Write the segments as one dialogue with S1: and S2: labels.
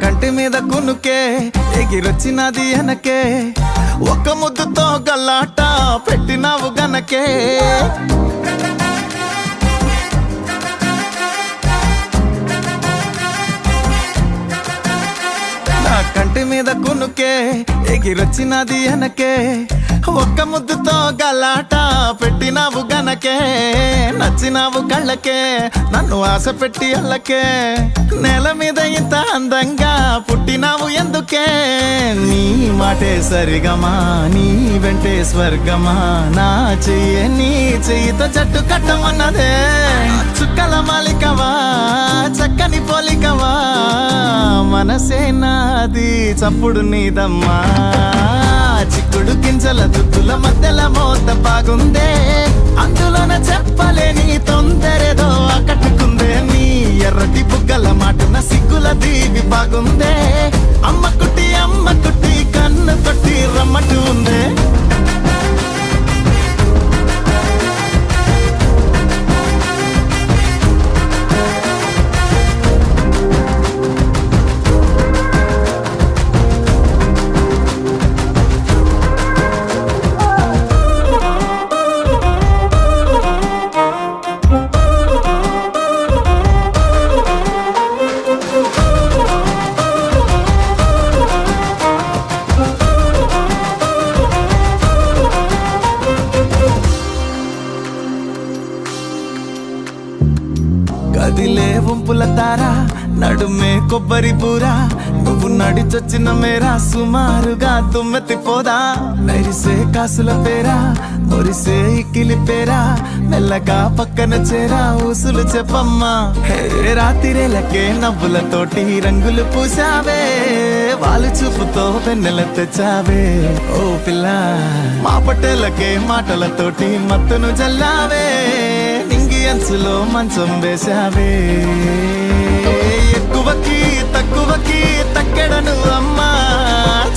S1: కంటి మీద కునుకే ఎగిరొచ్చినది వెనకే ఒక్క ముద్దుతో గల్లాట పెట్టినావు గనకే కంటి మీద కునుకే ఎగిరొచ్చినది వెనకే ఒక్క ముద్దుతో గలాట పెట్టినావు గనకే నచ్చినావు కళ్ళకే నన్ను ఆశ పెట్టి అల్లకే నేల మీద ఇంత అందంగా పుట్టినావు ఎందుకే నీ మాటే సరిగమా నీ వెంటే స్వర్గమా నా చెయ్యే నీ చెయ్యితో జట్టు కట్టమన్నదే చుక్కల మాలికవా చక్కని పోలికవా మనసే నాది చప్పుడు నీదమ్మా చిక్కుడు గింజల దుద్దుల మధ్యల మోత బాగుందే అందులోన చెప్పలేని తొందరేదో ఆకట్టుకుందే నీ ఎర్రటి బుగ్గల మాటున సిగ్గుల దీవి బాగుందే అమ్మ కుట్టి కన్ను కొట్టి రమ్మట్టు ఉందే గదిలే వంపుల తారా నడుమే కొబ్బరి బూరా నువ్వు నడిచొచ్చిన మేరా సుమారుగా దుమ్మెత్తిపోదా మెరిసే కాసుల పేరా మురిసే ఇక్కిలి పేరా మెల్లగా పక్కన చేరా ఊసులు చెప్పమ్మా రాత్రిరేలకే నవ్వులతోటి రంగులు పూసావే వాళ్ళు చూపుతో వెన్నెల తెచ్చావే ఓ పిల్ల మా పట్టేలకే మాటలతోటి మత్తును జల్లావే అంచులో మంచం వేశావే ఎక్కువకి తక్కువకి తక్కెడను అమ్మా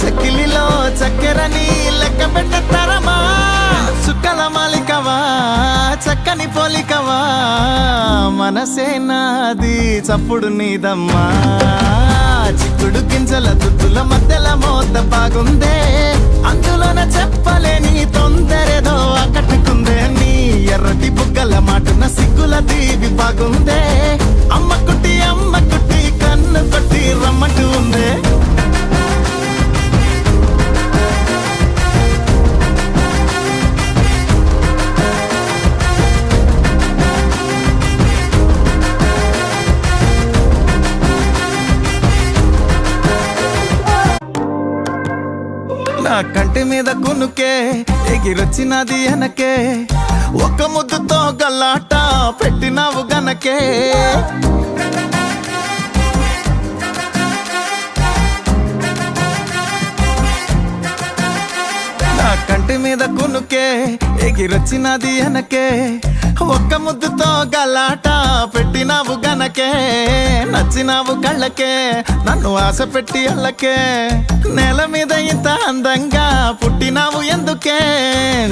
S1: చక్కిలిలో చక్కెరని లెక్క పెట్టతారమ్మా చుక్కల మాలికవా చక్కని పోలికవా మనసే నాది చప్పుడు నీదమ్మా చిక్కుడు గింజల దుద్దుల మధ్యల మోత బాగుందే అందులోన చెప్పలేని తొందరేదో ఆకట్టుకుందే నీ ఎర్రటి బుగ్గల మాటున సిగ్గుల దీవి బాగుందే అమ్మ కుట్టి కన్ను కొట్టి రమ్మట్టు ఉందే నా కంటి మీద కునుకే ఎగిరొచ్చినది వెనకే ఒక్క ముద్దుతో గల్లాట పెట్టినావు గనకే నా కంటి మీద కునుకే ఎగిరొచ్చినది వెనకే ఒక్క ముద్దుతో గలాట పెట్టినావు గనకే నచ్చినావు కళ్ళకే నన్ను ఆశ పెట్టి అల్లకే నేల మీద ఇంత అందంగా పుట్టినావు ఎందుకే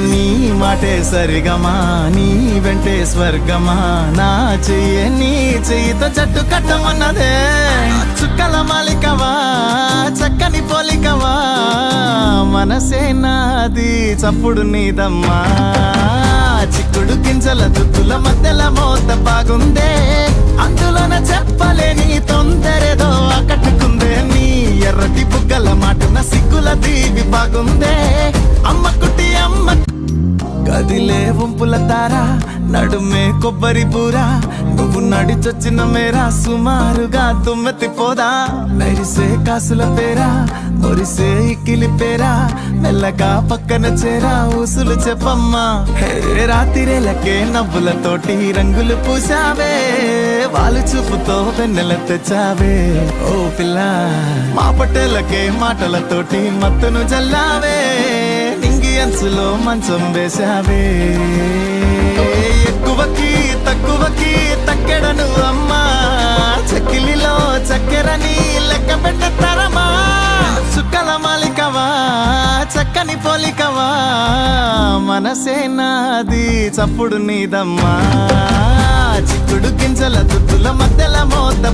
S1: నీ మాటే సరిగమా నీ వెంటే స్వర్గమా నా చెయ్యే నీ చెయ్యితో జట్టు కట్టమన్నదే చుక్కల మాలికవా చక్కని పోలికవా మనసే నాది చప్పుడు నీదమ్మా చిక్కుడు గింజల దుద్దుల మధ్యల మోత బాగుందే అందులోన చెప్పలేని తొందరేదో ఆకట్టుకుందే నీ ఎర్రటి బుగ్గల మాటున సిగ్గుల దీవి బాగుందే అమ్మ కుట్టి గదిలే వంపుల తారా నడుమే కొబ్బరి బూరా నువ్వు నడిచొచ్చిన మేరా సుమారుగా దుమ్మెత్తిపోదా మెరిసే కాసుల పేరా మురిసే ఇక్కిలి పేరా మెల్లగా పక్కన చేరా ఊసులు చెప్పమ్మా రాత్రిరేలకే నవ్వులతోటి రంగులు పూసావే వాళ్ళు చూపుతో వెన్నెల తెచ్చావే ఓ పిల్ల మా పట్టేలకే మాటలతోటి మత్తును జల్లావే అంచులో మంచం వేశావే ఎక్కువకి తక్కువకి తక్కెడను అమ్మా చక్కిలిలో చక్కెరని లెక్క పెట్టతారమ్మా చుక్కల మాలికవా చక్కని పోలికవా మనసే నాది చప్పుడు నీదమ్మా చిక్కుడు గింజల దుద్దుల మధ్యల మోత